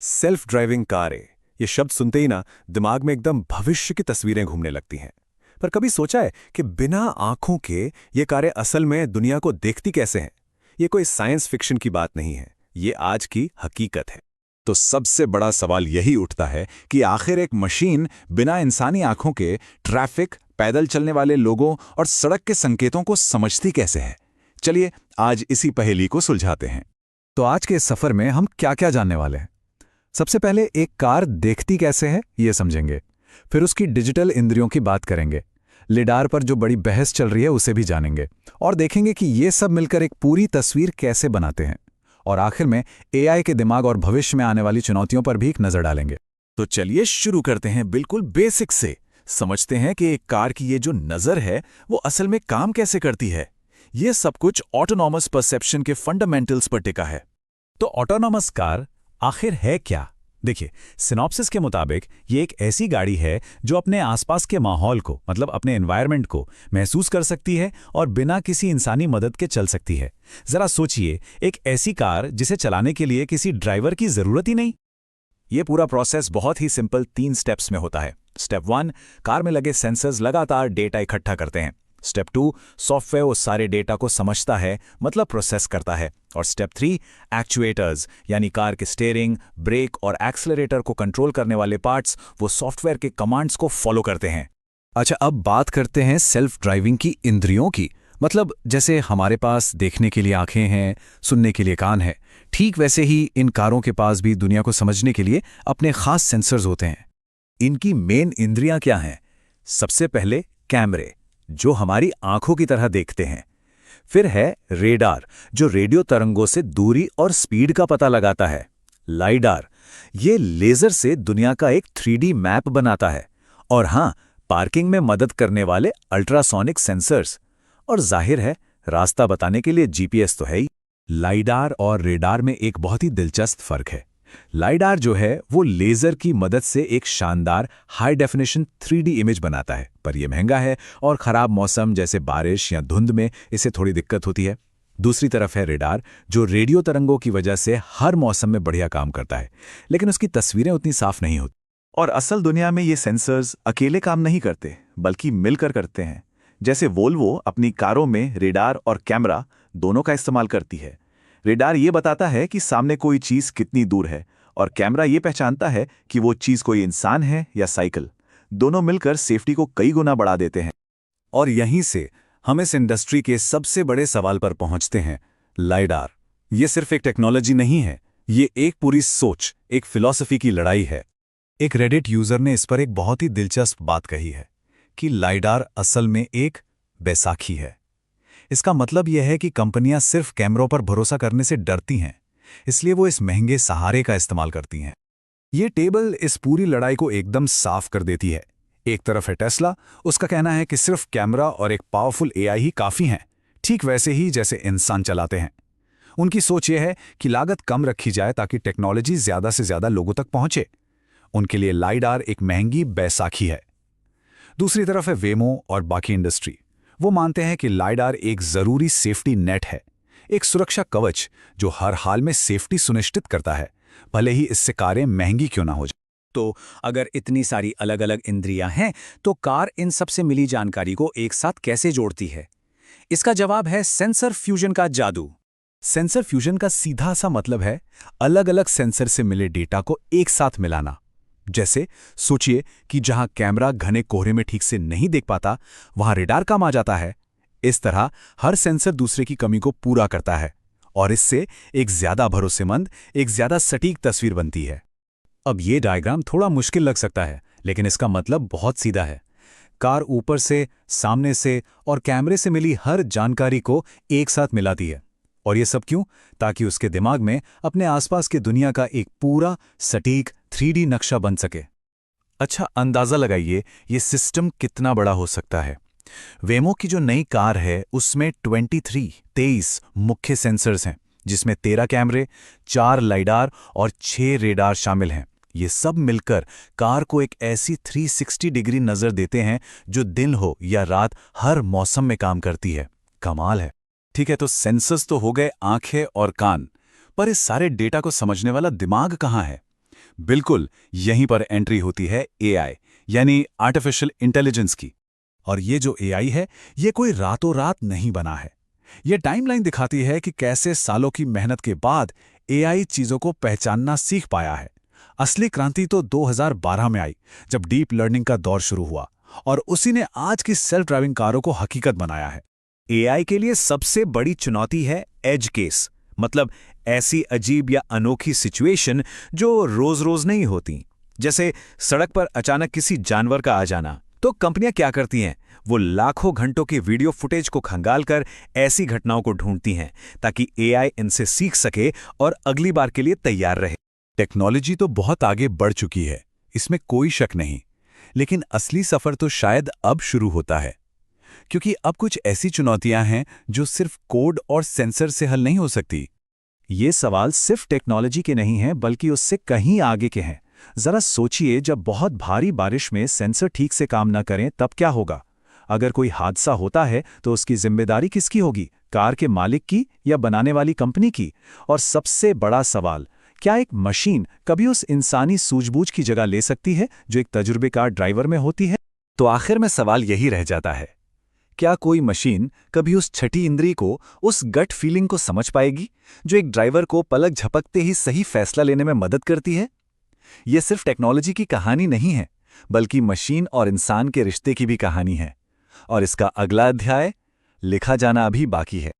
Self driving कारें, ये शब्द सुनते ही ना दिमाग में एकदम भविष्य की तस्वीरें घूमने लगती हैं। पर कभी सोचा है कि बिना आंखों के ये कारें असल में दुनिया को देखती कैसे हैं? ये कोई साइंस फिक्शन की बात नहीं है, ये आज की हकीकत है। तो सबसे बड़ा सवाल यही उठता है कि आखिर एक मशीन बिना इंसानी आंखों के ट्रैफिक, पैदल चलने वाले लोगों और सड़क के संकेतों को समझती कैसे है। चलिए आज इसी पहेली को सुलझाते हैं। तो आज के इस सफर में हम क्या क्या जानने वाले हैं। सबसे पहले एक कार देखती कैसे है ये समझेंगे, फिर उसकी डिजिटल इंद्रियों की बात करेंगे, लिडार पर जो बड़ी बहस चल रही है उसे भी जानेंगे और देखेंगे कि ये सब मिलकर एक पूरी तस्वीर कैसे बनाते हैं। और आखिर में एआई के दिमाग और भविष्य में आने वाली चुनौतियों पर भी एक नजर डालेंगे। तो चलिए शुरू करते हैं बिल्कुल बेसिक से। समझते हैं कि एक कार की ये जो नज़र है वो असल में काम कैसे करती है। ये सब कुछ ऑटोनॉमस परसेप्शन के फंडामेंटल्स पर टिका है। तो ऑटोनॉमस कार आखिर है क्या? देखिए, सिनॉप्सिस के मुताबिक ये एक ऐसी गाड़ी है जो अपने आसपास के माहौल को, मतलब अपने एनवायरनमेंट को महसूस कर सकती है और बिना किसी इंसानी मदद के चल सकती है। जरा सोचिए, एक ऐसी कार जिसे चलाने के लिए किसी ड्राइवर की जरूरत ही नहीं। ये पूरा प्रोसेस बहुत ही सिंपल 3 स्टेप्स में होता है। स्टेप 1, कार में लगे सेंसर्स लगातार डेटा इकट्ठा करते हैं। स्टेप 2, सॉफ्टवेयर उस सारे डेटा को समझता है, मतलब प्रोसेस करता है। और स्टेप 3, एक्चुएटर्स यानी कार के स्टीयरिंग, ब्रेक और एक्सेलरेटर को कंट्रोल करने वाले पार्ट्स वो सॉफ्टवेयर के कमांड्स को फॉलो करते हैं। अच्छा, अब बात करते हैं सेल्फ ड्राइविंग की इंद्रियों की। मतलब जैसे हमारे पास देखने के लिए आंखें हैं, सुनने के लिए कान है, ठीक वैसे ही इन कारों के पास भी दुनिया को समझने के लिए अपने खास सेंसर्स होते हैं। इनकी मेन इंद्रियां क्या हैं? सबसे पहले कैमरे, जो हमारी आंखों की तरह देखते हैं। फिर है रेडार, जो रेडियो तरंगों से दूरी और स्पीड का पता लगाता है। लाइडार, ये लेजर से दुनिया का एक 3D मैप बनाता है। और हाँ, पार्किंग में मदद करने वाले अल्ट्रासोनिक सेंसर्स। और जाहिर है, रास्ता बताने के लिए जीपीएस तो है ही। लाइडार और रेडार में एक बहुत ही दिलचस्प फर्क है। लाइडार जो है वो लेजर की मदद से एक शानदार हाई डेफिनेशन 3D इमेज बनाता है, पर यह महंगा है और खराब मौसम जैसे बारिश या धुंध में इसे थोड़ी दिक्कत होती है। दूसरी तरफ है रेडार, जो रेडियो तरंगों की वजह से हर मौसम में बढ़िया काम करता है, लेकिन उसकी तस्वीरें उतनी साफ नहीं होती। और असल दुनिया में ये सेंसर्स अकेले काम नहीं करते, बल्कि मिलकर करते हैं। जैसे वोल्वो अपनी कारों में रेडार और कैमरा दोनों का इस्तेमाल करती है। रेडार ये बताता है कि सामने कोई चीज़ कितनी दूर है, और कैमरा ये पहचानता है कि वो चीज़ कोई इंसान है या साइकिल। दोनों मिलकर सेफ्टी को कई गुना बढ़ा देते हैं। और यहीं से हम इस इंडस्ट्री के सबसे बड़े सवाल पर पहुंचते हैं, लाइडार। ये सिर्फ एक टेक्नोलॉजी नहीं है, ये एक पूरी सोच, एक फिलॉसफी की लड़ाई है। एक रेडिट यूजर ने इस पर एक बहुत ही दिलचस्प बात कही है कि लाइडार असल में एक बैसाखी है। इसका मतलब यह है कि कंपनियां सिर्फ कैमरों पर भरोसा करने से डरती हैं, इसलिए वो इस महंगे सहारे का इस्तेमाल करती हैं। ये टेबल इस पूरी लड़ाई को एकदम साफ कर देती है। एक तरफ है टेस्ला, उसका कहना है कि सिर्फ कैमरा और एक पावरफुल एआई ही काफ़ी हैं, ठीक वैसे ही जैसे इंसान चलाते हैं। उनकी सोच यह है कि लागत कम रखी जाए ताकि टेक्नोलॉजी ज़्यादा से ज़्यादा लोगों तक पहुंचे। उनके लिए लाइडार एक महंगी बैसाखी है। दूसरी तरफ है वेमो और बाकी इंडस्ट्री। वो मानते हैं कि लाइडार एक ज़रूरी सेफ्टी नेट है, एक सुरक्षा कवच जो हर हाल में सेफ्टी सुनिश्चित करता है, भले ही इससे कारें महंगी क्यों ना हो जाए। तो अगर इतनी सारी अलग अलग इंद्रियां हैं, तो कार इन सब से मिली जानकारी को एक साथ कैसे जोड़ती है? इसका जवाब है सेंसर फ्यूजन का जादू। सेंसर फ्यूजन का सीधा सा मतलब है अलग अलग सेंसर से मिले डेटा को एक साथ मिलाना। जैसे सोचिए कि जहां कैमरा घने कोहरे में ठीक से नहीं देख पाता, वहां रेडार काम आ जाता है। इस तरह हर सेंसर दूसरे की कमी को पूरा करता है और इससे एक ज्यादा भरोसेमंद, एक ज्यादा सटीक तस्वीर बनती है। अब ये डायग्राम थोड़ा मुश्किल लग सकता है, लेकिन इसका मतलब बहुत सीधा है। कार ऊपर से, सामने से और कैमरे से मिली हर जानकारी को एक साथ मिलाती है। और ये सब क्यों? ताकि उसके दिमाग में अपने आसपास की दुनिया का एक पूरा सटीक 3D नक्शा बन सके। अच्छा, अंदाजा लगाइए ये सिस्टम कितना बड़ा हो सकता है। वेमो की जो नई कार है उसमें 23 मुख्य सेंसर्स हैं, जिसमें 13 कैमरे, 4 लाइडार और 6 रेडार शामिल हैं। ये सब मिलकर कार को एक ऐसी 360 डिग्री नज़र देते हैं जो दिन हो या रात हर मौसम में काम करती है। कमाल है। ठीक है, तो सेंसर्स तो हो गए आंखें और कान, पर इस सारे डेटा को समझने वाला दिमाग कहाँ है? बिल्कुल, यहीं पर एंट्री होती है एआई यानी आर्टिफिशियल इंटेलिजेंस की। और ये जो एआई है, ये कोई रातों रात नहीं बना है। ये टाइमलाइन दिखाती है कि कैसे सालों की मेहनत के बाद एआई चीजों को पहचानना सीख पाया है। असली क्रांति तो 2012 में आई, जब डीप लर्निंग का दौर शुरू हुआ, और उसी ने आज की सेल्फ ड्राइविंग कारों को हकीकत बनाया है। एआई के लिए सबसे बड़ी चुनौती है एज केस, मतलब ऐसी अजीब या अनोखी सिचुएशन जो रोज रोज नहीं होती। जैसे सड़क पर अचानक किसी जानवर का आ जाना। तो कंपनियां क्या करती हैं? वो लाखों घंटों की वीडियो फुटेज को खंगालकर ऐसी घटनाओं को ढूंढती हैं ताकि एआई इनसे सीख सके और अगली बार के लिए तैयार रहे। टेक्नोलॉजी तो बहुत आगे बढ़ चुकी है, इसमें कोई शक नहीं, लेकिन असली सफर तो शायद अब शुरू होता है। क्योंकि अब कुछ ऐसी चुनौतियां हैं जो सिर्फ कोड और सेंसर से हल नहीं हो सकती। ये सवाल सिर्फ टेक्नोलॉजी के नहीं हैं, बल्कि उससे कहीं आगे के हैं। जरा सोचिए, जब बहुत भारी बारिश में सेंसर ठीक से काम न करें तब क्या होगा? अगर कोई हादसा होता है तो उसकी जिम्मेदारी किसकी होगी? कार के मालिक की या बनाने वाली कंपनी की? और सबसे बड़ा सवाल, क्या एक मशीन कभी उस इंसानी सूझबूझ की जगह ले सकती है जो एक तजुर्बेकार ड्राइवर में होती है? तो आखिर में सवाल यही रह जाता है, क्या कोई मशीन कभी उस छठी इंद्री को, उस गट फीलिंग को समझ पाएगी जो एक ड्राइवर को पलक झपकते ही सही फैसला लेने में मदद करती है? यह सिर्फ टेक्नोलॉजी की कहानी नहीं है, बल्कि मशीन और इंसान के रिश्ते की भी कहानी है। और इसका अगला अध्याय लिखा जाना अभी बाकी है।